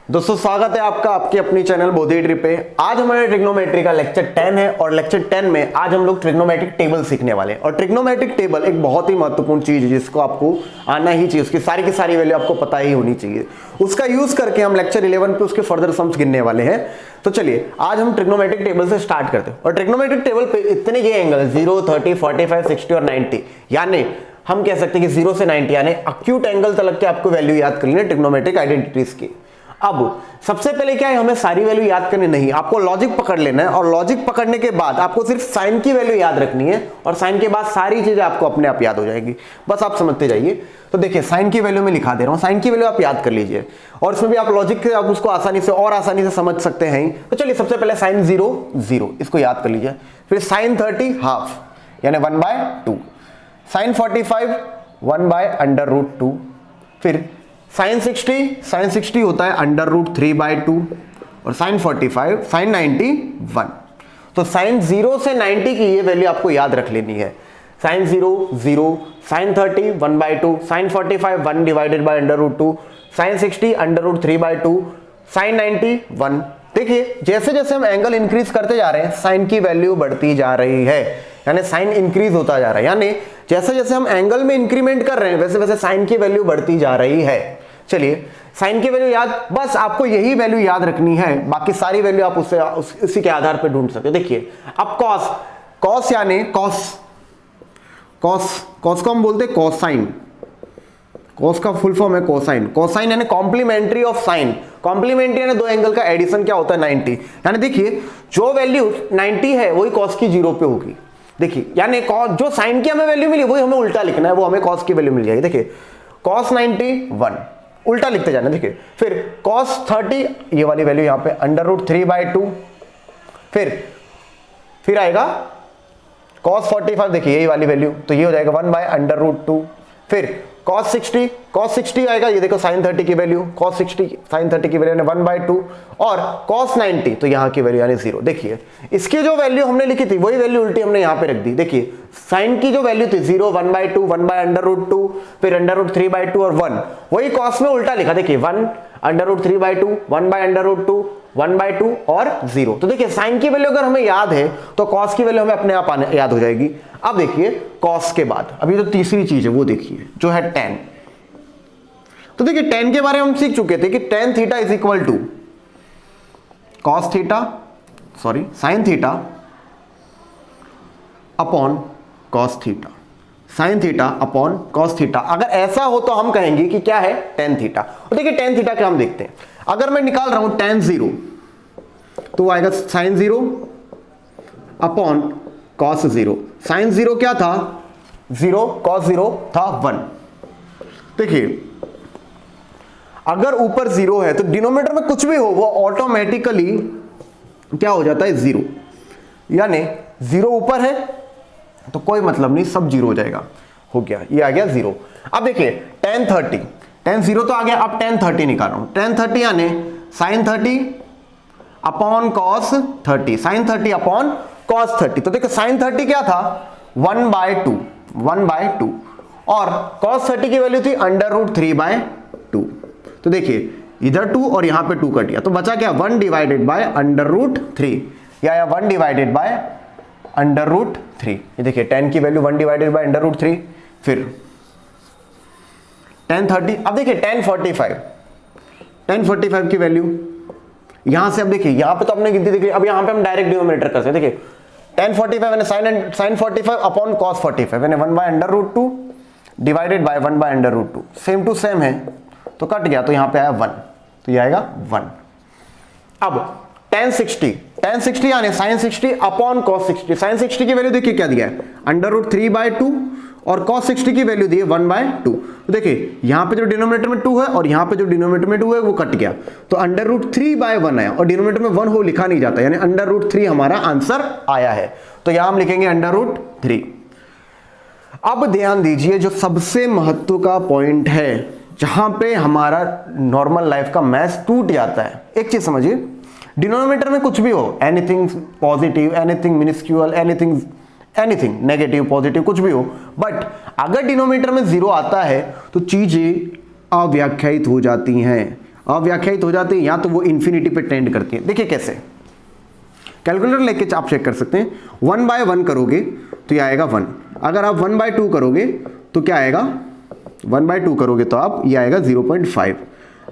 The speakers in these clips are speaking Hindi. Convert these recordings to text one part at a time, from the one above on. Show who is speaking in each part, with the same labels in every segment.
Speaker 1: दोस्तों स्वागत है आपका आपकी अपनी चैनल बोधी ट्री पे। आज हमारे ट्रिग्नोमेट्री का लेक्चर 10 है और लेक्चर 10 में आज हम लोग ट्रिग्नोमेट्रिक टेबल सीखने वाले हैं। और ट्रिग्नोमेट्रिक टेबल एक बहुत ही महत्वपूर्ण चीज है जिसको आपको आना ही चाहिए, उसकी सारी की सारी वैल्यू आपको पता ही होनी चाहिए। उसका यूज करके हम लेक्चर 11 पे उसके फर्दर सम्स गिनने वाले हैं। तो चलिए आज हम ट्रिग्नोमेट्रिक टेबल से स्टार्ट करते हैं। और ट्रिग्नोमेट्रिक टेबल पे इतने ये एंगल 0, 30, 45, 60 और 90, यानी हम कह सकते हैं कि 0 से 90 यानी अक्यूट एंगल तक के आपको वैल्यू याद करनी है ट्रिग्नोमेट्रिक आइडेंटिटीज की। अब सबसे पहले क्या है, हमें सारी वैल्यू याद करनी नहीं, आपको लॉजिक पकड़ लेना है। और लॉजिक पकड़ने के बाद आपको सिर्फ साइन की वैल्यू याद रखनी है और साइन के बाद सारी चीजें आपको अपने आप याद हो जाएगी। बस आप समझते जाइए। तो देखिए साइन की वैल्यू में लिखा दे रहा हूं, साइन की वैल्यू आप याद कर लीजिए और इसमें भी आप लॉजिक से आप उसको आसानी से समझ सकते हैं। तो चलिए सबसे पहले साइन 0 0 इसको याद कर लीजिए। फिर साइन 30 हाफ यानी 1/2, साइन 45 1/√2, फिर साइन 60 होता है √3/2 और साइन 45 साइन 90 1। तो साइन 0 से 90 की ये वैल्यू आपको याद रख लेनी है। Sine 0 0, sine 30 1/2, sine 45 1/√2, sine 60 √3/2, sine 90 1। देखिए जैसे जैसे हम एंगल इंक्रीज करते जा रहे हैं साइन की वैल्यू बढ़ती जा रही है, यानी साइन इंक्रीज होता जा रहा है। यानी जैसे जैसे हम एंगल में इंक्रीमेंट कर रहे हैं वैसे वैसे साइन की वैल्यू बढ़ती जा रही है। चलिए साइन की वैल्यू याद, बस आपको यही वैल्यू याद रखनी है, बाकी सारी वैल्यू आप उसी के आधार पर ढूंढ सकते हैं। देखिए अब कॉस यानी कॉस को हम बोलते हैं कोसाइन। कॉस का फुल फॉर्म है कोसाइन। कोसाइन यानी कॉम्प्लीमेंट्री ऑफ साइन। कॉम्प्लीमेंट्री यानी दो एंगल का एडिशन क्या होता है 90। यानी देखिए जो वैल्यू 90 है वही कॉस की 0 पे होगी। देखिए यानी जो साइन की हमें वैल्यू मिली वही हमें उल्टा लिखना है, वो हमें कॉस की वैल्यू मिल जाएगी। देखिए कॉस 90 1 उल्टा लिखते जाना। देखिए फिर cos 30 ये वाली वैल्यू यहां पे √3/2, फिर आएगा cos 45, देखिए यही वाली वैल्यू, तो ये हो जाएगा 1/√2। फिर cos 60 आएगा, ये देखो sin 30 की वैल्यू, cos 60 sin 30 की वैल्यू यानी 1/2 और cos 90 तो यहां की वैल्यू यानी 0। देखिए इसकी जो वैल्यू हमने लिखी थी वही वैल्यू उल्टी हमने यहां पे रख दी। देखिए sin की जो वैल्यू थी 0, 1/2, 1/√2, फिर √3/2 और 1, वही cos में उल्टा लिखा। देखिए 1/√3/2, 1/√2, 1/2 और 0। तो देखिए साइन की वैल्यू अगर हमें याद है तो cos की वैल्यू हमें अपने आप याद हो जाएगी। अब देखिए cos के बाद अभी तो तीसरी चीज है वो देखिए जो है tan। तो देखिए tan के बारे में हम सीख चुके थे कि tan theta is equal to sin theta upon cos theta, sin theta upon cos theta. अगर ऐसा हो तो हम कहेंगे कि क्या है tan थीटा। तो देखिए tan थीटा क्या हम देखते हैं। अगर मैं निकाल रहा हूं tan 0 तो वो आएगा sin 0 अपॉन cos 0। sin 0 क्या था 0, cos 0 था 1। देखिए अगर ऊपर 0 है तो डिनोमिनेटर में कुछ भी हो वो ऑटोमेटिकली क्या हो जाता है 0, यानी 0 ऊपर है तो कोई मतलब नहीं, सब 0 हो जाएगा। हो गया, ये आ गया 0। अब देखिए tan 0 तो आ गया। अब tan 30 निकाल रहा हूं। tan 30 यानी sin 30 upon cos 30, sin 30 upon cos 30। तो देखो sin 30 क्या था 1/2 और cos 30 की वैल्यू थी √3/2। तो देखिए इधर 2 और यहां पे 2 कट गया तो बचा क्या 1/√3 या 1/√3। ये देखिए tan की वैल्यू 1/√3। फिर tan 30, अब देखिए tan 45 की वैल्यू यहां से, अब देखिए यहां पे तो आपने गिनती देखी, अब यहां पे हम डायरेक्ट डिनोमिनेटर कर सकते हैं। देखिए tan 45 यानी sin 45 अपॉन cos 45 यानी 1/√2 divided by 1/√2, same to same है तो कट गया तो यहां पे आया 1, तो ये आएगा 1। अब tan 60 यानी sin 60 अपॉन cos 60। sin 60 की वैल्यू देखिए क्या दिया है √3/2 और cos 60 की वैल्यू दी है 1/2। तो देखिए यहां पे जो डिनोमिनेटर में 2 है और यहां पे जो डिनोमिनेटर में 2 है वो कट गया तो √3/1 आया और डिनोमिनेटर में 1 हो लिखा नहीं जाता, यानी √3 हमारा आंसर आया है। तो यहां हम लिखेंगे √3। अब ध्यान दीजिए जो सबसे महत्व का पॉइंट है जहां पे हमारा नॉर्मल लाइफ का मैथ्स टूट जाता है। एक चीज समझिए, डिनोमिनेटर में कुछ भी हो, anything positive, anything minuscule, anything negative positive कुछ भी हो, बट अगर डिनोमिनेटर में 0 आता है तो चीजें अव्याख्यायित हो जाती हैं। अव्याख्यायित हो जाती है या तो वो इन्फिनिटी पे टेंड करती है। देखिए कैसे, कैलकुलेटर लेके आप चेक कर सकते हैं। 1/1 करोगे तो ये आएगा 1, अगर आप 1/2 करोगे तो क्या आएगा, 1/2 करोगे तो आप ये आएगा 0.5,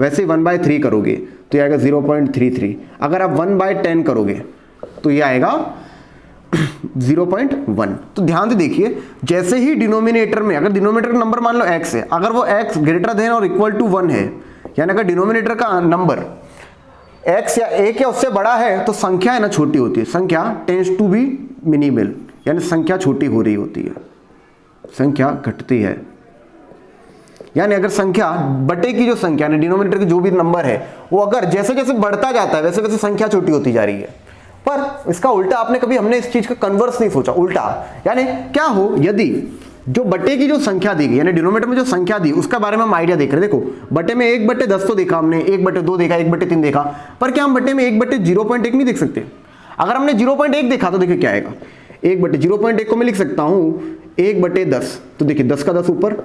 Speaker 1: वैसे 1/3 करोगे तो ये आएगा 0.33, अगर आप 1/10 करोगे तो ये आएगा 0.1। तो ध्यान से देखिए, जैसे ही डिनोमिनेटर में, अगर डिनोमिनेटर का नंबर मान लो x है, अगर वो x ग्रेटर देन और इक्वल टू 1 है, यानी अगर डिनोमिनेटर का नंबर x या 1 या उससे बड़ा है तो संख्या है ना छोटी होती है, संख्या टेंड्स टू बी मिनिमल, यानी संख्या छोटी हो रही होती है, संख्या घटती है। यानी अगर संख्या बटे की जो संख्या है, डिनोमिनेटर की जो भी नंबर है, वो अगर जैसे जैसे बढ़ता जाता है वैसे वैसे संख्या छोटी होती जा रही है। पर इसका उल्टा आपने कभी, हमने इस चीज का कन्वर्स नहीं सोचा, उल्टा यानी क्या हो, यदि जो बटे की जो संख्या दी गई, यानी डिनोमिनेटर में जो संख्या दी, उसके बारे में हम आइडिया देख रहे हैं। देखो बटे में 1/10 तो देखा हमने, 1/2 देखा, 1/3 देखा, पर क्या हम बटे में 1/0.1 नहीं देख सकते? अगर हमने 0.1 देखा तो देखिए क्या आएगा, 1/0.1 को मैं लिख सकता हूं 1/10, तो देखिए 10 का 10 ऊपर।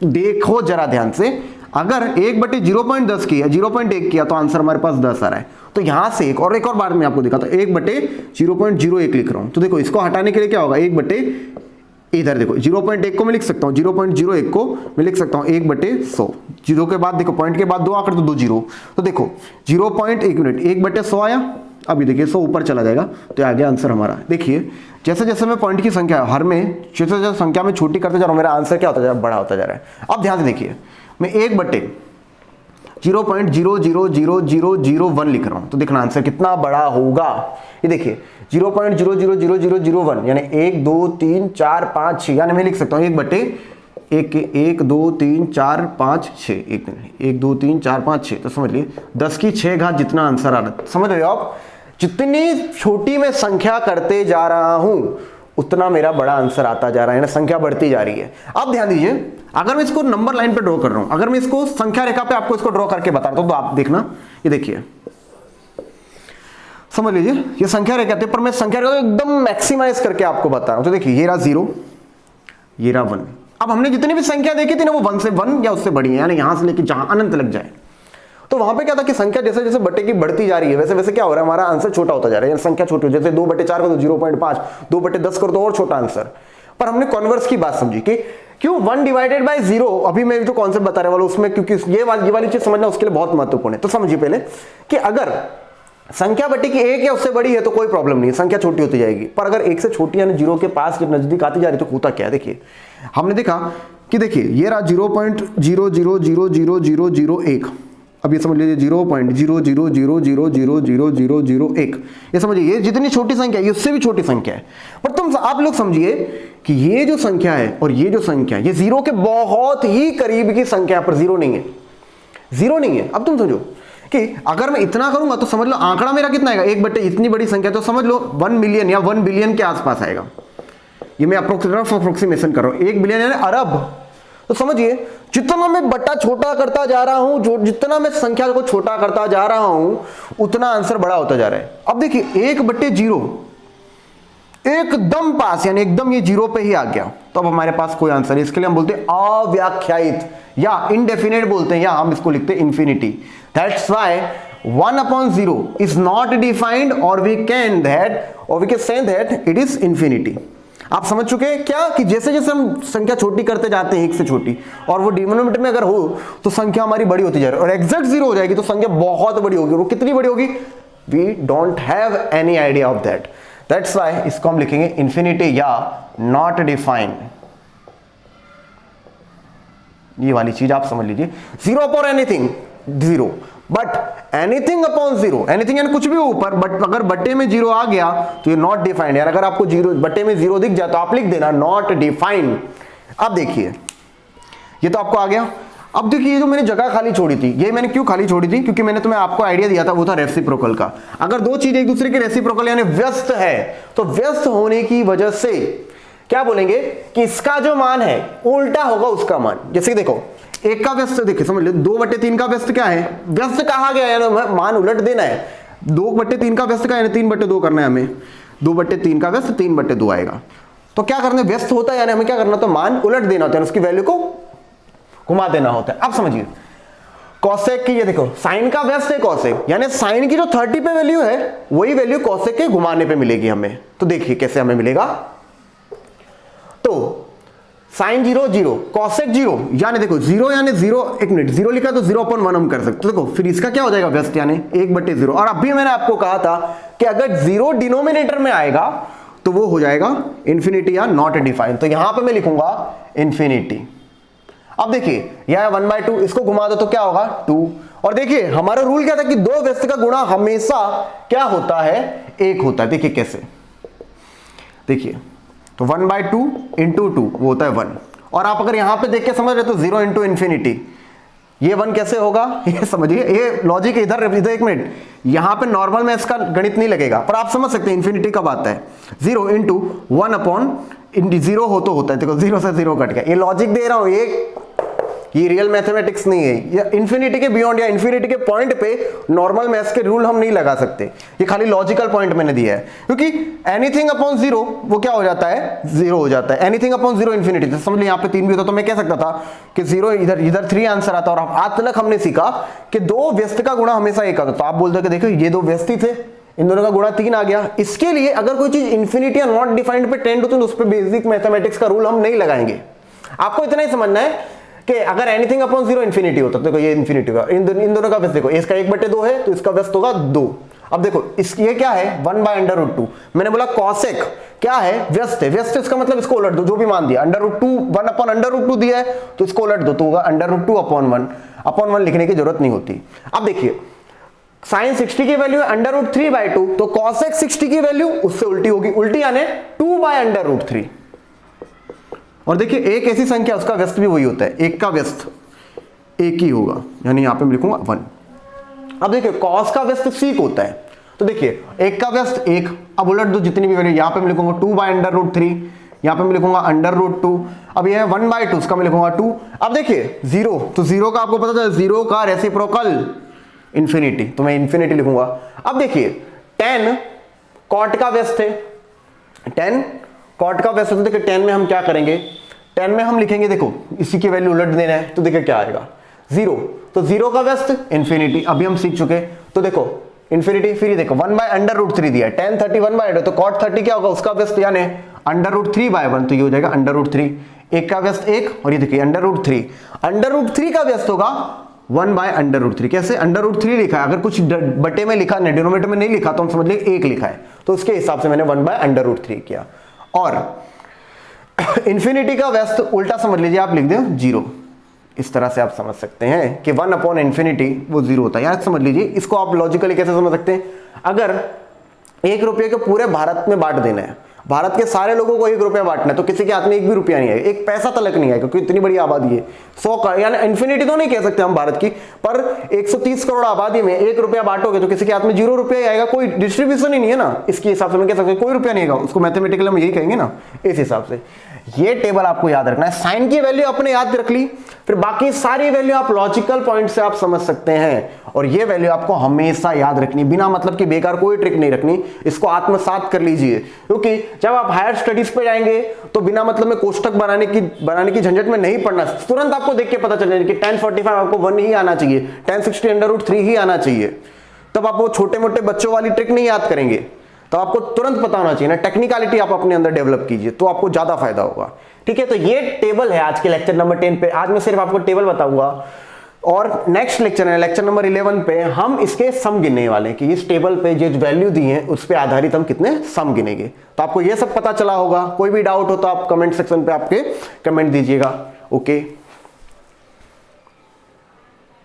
Speaker 1: देखो जरा ध्यान से, अगर 1/0.10 किया, 0.1 किया तो आंसर हमारे पास 10 आ रहा है। तो यहां से एक और बार मैं आपको दिखाता हूं, 1/0.01 लिख रहा हूं, तो देखो इसको हटाने के लिए क्या होगा, 1/, इधर देखो 0.1 को मैं लिख सकता हूं, 0.01 को मैं लिख सकता हूं 1/100, जीरो के बाद देखो पॉइंट के बाद 2 आकर तो 2 जीरो, तो देखो 1/100 आया। अभी देखिए 100 ऊपर चला जाएगा तो आ गया आंसर हमारा। देखिए जैसे जैसे मैं पॉइंट की संख्या हर में जैसे जैसे संख्या में छोटी करते जा रहा हूं, मेरा आंसर क्या होता जा रहा है, बड़ा होता जा रहा है। अब ध्यान से देखिए, मैं 1/0.0000001 लिख रहा हूं, तो देखना आंसर कितना बड़ा होगा। ये देखिए 0.0000001 यानी 1 2 3 4 5 6, यानी मैं लिख सकता हूं 1 2 3 4 5 6, 1 2 3 4 5 6, तो समझ लिए 10 की 6 घात जितना आंसर आ रहा है। समझ रहे हो आप, जितनी छोटी मैं संख्या करते जा रहा हूं उतना मेरा बड़ा आंसर आता जा रहा है, संख्या बढ़ती जा रही है। अब ध्यान दीजिए, अगर मैं इसको नंबर लाइन पे ड्रॉ कर रहा हूं, अगर मैं इसको संख्या रेखा पे आपको इसको ड्रॉ करके बता रहा हूं, तो आप देखना, ये देखिए समझ लीजिए, ये संख्या रेखा पर मैं संख्या रेखा एकदम मैक्सिमाइज करके आपको बता रहा हूं। तो देखिए ये रहा 0, ये रहा 1। अब हमने जितनी भी संख्या देखी थी ना, वो 1 या उससे बड़ी है, यानी यहां से लेकर जहां अनंत लग जाए। तो वहां पे क्या था कि संख्या जैसे जैसे बटे की बढ़ती जा रही है, वैसे वैसे क्या हो रहा है, हमारा आंसर छोटा होता जा रहा है, संख्या छोटी हो, जैसे 2/4 कर दो 0.5, 2/10 कर दो और छोटा आंसर। पर हमने कॉन्वर्स की बात समझी कि क्यों 1/0, अभी मैं जो कॉन्सेप्ट बता रहा वाला उसमें, क्योंकि ये वाली चीज समझना उसके लिए बहुत महत्वपूर्ण है। तो समझिए पहले कि अगर संख्या बटे की 1 या उससे बड़ी है तो कोई प्रॉब्लम नहीं है, संख्या छोटी होती जाएगी। पर अगर 1 से छोटी यानी 0 के पास जब नजदीक आती जा रही तो होता क्या है, देखिए हमने देखा कि देखिए ये रहा 0.0000001, अब ये समझ लीजिए 0.000000001, ये समझिए ये जितनी छोटी संख्या है ये उससे भी छोटी संख्या है। पर आप लोग समझिए कि ये जो संख्या है और ये जो संख्या है, ये 0 के बहुत ही करीब की संख्या, पर 0 नहीं है, 0 नहीं है। अब तुम समझो कि अगर मैं इतना करूंगा तो समझ लो आंकड़ा मेरा कितना आएगा, 1/, इतनी बड़ी संख्या तो समझ लो 1 मिलियन या 1 बिलियन के आसपास आएगा। ये मैं अप्रोक्सीमेशन कर रहा हूं, 1 बिलियन यानी अरब। तो समझिए जितना मैं बट्टा छोटा करता जा रहा हूं, जितना मैं संख्या को छोटा करता जा रहा हूं, उतना आंसर बड़ा होता जा रहा है। अब देखिए 1/0 एकदम पास, यानी एकदम ये 0 पे ही आ गया, तो अब हमारे पास कोई आंसर है। इसके लिए हम बोलते हैं अव्याख्यायित या इनडेफिनेट बोलते हैं, या हम इसको लिखते हैं infinity. That's why 1/0 is not defined, और we can say that it is infinity. आप समझ चुके हैं क्या कि जैसे जैसे हम संख्या छोटी करते जाते हैं 1 से छोटी, और वो डिनोमिनेटर में अगर हो तो संख्या हमारी बड़ी होती जा रही है, और एग्जैक्ट 0 हो जाएगी तो संख्या बहुत बड़ी होगी। वो कितनी बड़ी होगी, we don't have any idea of that. That's why इसको हम लिखेंगे इंफिनिटी या नॉट डिफाइंड। ये वाली चीज आप समझ लीजिए, 0 upon anything 0, but anything upon 0, anything यानी कुछ भी ऊपर, बट अगर बट्टे में 0 आ गया तो ये नॉट डिफाइंड। यार अगर आपको 0 बट्टे में 0 दिख जाए तो आप लिख देना नॉट डिफाइंड। अब देखिए ये तो आपको आ गया। अब देखिए ये जो मैंने जगह खाली छोड़ी थी, ये मैंने क्यों खाली छोड़ी थी, क्योंकि मैंने तुम्हें आपको आइडिया दिया था, वो था रेसिप्रोकल का। अगर दो चीज एक दूसरे के रेसिप्रोकल यानी व्यस्त है, तो व्यस्त होने की वजह से क्या बोलेंगे कि इसका जो मान है उल्टा होगा उसका मान। जैसे कि देखो 1 का व्यस्त देखिए, समझ लो 2/3 का व्यस्त क्या है, व्यस्त कहा गया है, मान उलट देना है। 2/3 का व्यस्त क्या है, 3/2 करना है हमें। 2/3 का व्यस्त 3/2 आएगा। तो क्या करना है, व्यस्त होता है यानी हमें क्या करना, तो मान उलट देना होता है, उसकी वैल्यू को घुमा देना होता है। अब समझिए कॉसेक की, ये देखो साइन का व्यस्त है कॉसेक, यानी साइन की जो 30 पे वैल्यू है वही वैल्यू कॉसेक के घुमाने पे मिलेगी हमें। तो देखिए कैसे हमें मिलेगा, तो साइन 0 0 कॉसेक 0, यानी देखो 0 यानी 0, एक मिनट 0 लिखा तो 0/1 हम कर सकते, देखो फिर इसका क्या हो जाएगा व्यस्त, यानी 1/0। और अभी मैंने आपको कहा था कि अगर 0 डिनोमिनेटर में आएगा तो वो हो जाएगा इंफिनिटी या नॉट डिफाइंड, तो यहां पे मैं लिखूंगा इंफिनिटी। अब देखिए यह 1/2, इसको घुमा दो तो क्या होगा 2। और देखिए हमारा रूल क्या था कि दो व्यस्त का गुणा हमेशा क्या होता है, 1 होता है। देखिए कैसे, देखिए तो 1/2 इंटू 2 वो होता है 1, और आप अगर यहां पे देख के समझ रहे तो 0 इंटू इंफिनिटी, ये 1 कैसे होगा, ये समझिए, ये लॉजिक इधर एक मिनट, यहां पे नॉर्मल में इसका गणित नहीं लगेगा, पर आप समझ सकते हैं इंफिनिटी कब आता है, 0 इंटू 1/0 हो तो होता है, देखो 0 से 0 कट गया, ये लॉजिक दे रहा हूं, ये रियल मैथमेटिक्स नहीं है, या इंफिनिटी के बियॉन्ड या इंफिनिटी के पॉइंट पे नॉर्मल मैथ्स के रूल हम नहीं लगा सकते, ये खाली लॉजिकल पॉइंट मैंने दिया है, क्योंकि एनीथिंग अपॉन 0 वो क्या हो जाता है, 0 हो जाता है, एनीथिंग अपॉन 0 इंफिनिटी। तो समझ लो यहाँ पे 3 भी होता तो मैं कह सकता था कि 0 इधर 3 आंसर आता, और आज तक हमने सीखा कि दो व्यस्त का गुणा हमेशा 1 आता। तो आप बोलते हो कि देखो ये दो व्यस्त ही थे, इन दोनों का गुणा 3 आ गया। इसके लिए अगर कोई चीज इंफिनिटी या नॉट डिफाइंड पे टेंड होती है तो उस पर बेसिक मैथमेटिक्स का रूल हम नहीं लगाएंगे। आपको इतना ही समझना है कि अगर एनीथिंग अपॉन 0 इंफिनिटी होता तो देखो ये इंफिनिटी होगा, इन दोनों का व्यस्त देखो, इसका 1/2 है तो इसका व्यस्त होगा 2। अब देखो ये क्या है 1/√2, मैंने बोला कॉसेक क्या है, व्यस्त है, व्यस्त इसका मतलब इसको उलट दो, जो भी मान दिया √2 1/√2 दिया है तो इसको उलट दो तो होगा √2/1 लिखने की जरूरत नहीं होती। अब देखिए साइन 60 की वैल्यू है √3/2, तो कॉसेक 60 की वैल्यू उससे उल्टी होगी, उल्टी यानी 2/√3। और देखिए एक ऐसी संख्या उसका व्यस्त भी वही होता है, एक का व्यस्त 1 ही होगा, यानी यहां पे मैं लिखूंगा 1। अब देखिए कॉस का व्यस्त सीक होता है, तो देखिए एक का व्यस्त 1, अब उलट दो जितनी भी वैल्यू, यहां पे मैं लिखूंगा 2/√3, यहां पे मैं लिखूंगा √2, अब ये है 1/2, उसका मैं लिखूंगा 2। अब देखिए 0, तो 0 का आपको पता था 0 का रेसिप्रोकल इंफिनिटी, तो मैं इंफिनिटी लिखूंगा। अब देखिए 10 कॉट का व्यस्त है, 10 कॉट का व्यस्त, तो देखिए 10 में हम क्या करेंगे, 10 में हम लिखेंगे, देखो इसी की वैल्यू उलट देना है, तो देखिए क्या आएगा 0, तो 0 का व्यस्त इंफिनिटी, अभी हम सीख चुके, तो देखो इंफिनिटी, फिर ये देखो 1/√3 दिया है, 10 30 1/2, तो cot 30 क्या होगा उसका व्यस्त, यानी √3/1, तो ये हो जाएगा √3, एक का व्यस्त 1, और ये देखिए √3 का व्यस्त होगा 1/√3। कैसे √3 लिखा है, अगर कुछ बटे में लिखा नहीं, डिनोमिनेटर में नहीं लिखा तो हम समझ लें 1 लिखा है, तो उसके हिसाब से मैंने 1/√3 किया। और इंफिनिटी का व्यस्त उल्टा समझ लीजिए, आप लिख दें 0, इस तरह से आप समझ सकते हैं कि 1/∞ वो 0 होता है। यार समझ लीजिए, इसको आप लॉजिकली कैसे समझ सकते हैं, अगर 1 रुपये को पूरे भारत में बांट देना है, भारत के सारे लोगों को 1 रुपया बांटना है, तो किसी के हाथ में 1 भी रुपया नहीं आएगा, 1 पैसा तलक नहीं आएगा, क्योंकि इतनी बड़ी आबादी है 100 का, यानी इंफिनिटी तो नहीं कह सकते हम भारत की, पर 130 करोड़ आबादी में 1 रुपया बांटोगे तो किसी के हाथ में 0 रुपया ही आएगा, कोई डिस्ट्रीब्यूशन ही नहीं है ना, इसके हिसाब से मैं कह सकते हैं कोई रुपया नहीं आएगा, उसको मैथमेटिकली हम यही कहेंगे ना, इस हिसाब से। ये टेबल आपको याद रखना है, साइन की वैल्यू आपने याद रख ली, फिर बाकी सारी वैल्यू आप लॉजिकल पॉइंट से आप समझ सकते हैं, और ये वैल्यू आपको हमेशा याद रखनी, बिना मतलब कि बेकार कोई ट्रिक नहीं रखनी, इसको आत्मसात कर लीजिए, क्योंकि जब आप हायर स्टडीज पे जाएंगे तो बिना मतलब में कोष्टक बनाने की झंझट में नहीं पड़ना, तुरंत आपको देख के पता चल जाएगा कि 1045 आपको 1 ही आना चाहिए, 1060 √3 ही आना चाहिए, तब आप वो छोटे मोटे बच्चों वाली ट्रिक नहीं याद करेंगे, तो आपको तुरंत पता होना चाहिए ना, टेक्निकलिटी आप अपने अंदर डेवलप कीजिए तो आपको ज्यादा फायदा होगा। ठीक है, तो ये टेबल है आज के लेक्चर नंबर 10 पे, आज मैं सिर्फ आपको टेबल बताऊंगा, और नेक्स्ट लेक्चर है लेक्चर नंबर 11 पे हम इसके सम गिनने वाले हैं कि इस टेबल पे जो वैल्यू दी है उस पे आधारित हम कितने सम गिनेंगे। तो आपको ये सब पता चला होगा, कोई भी डाउट हो तो आप कमेंट सेक्शन पे आपके कमेंट दीजिएगा। ओके।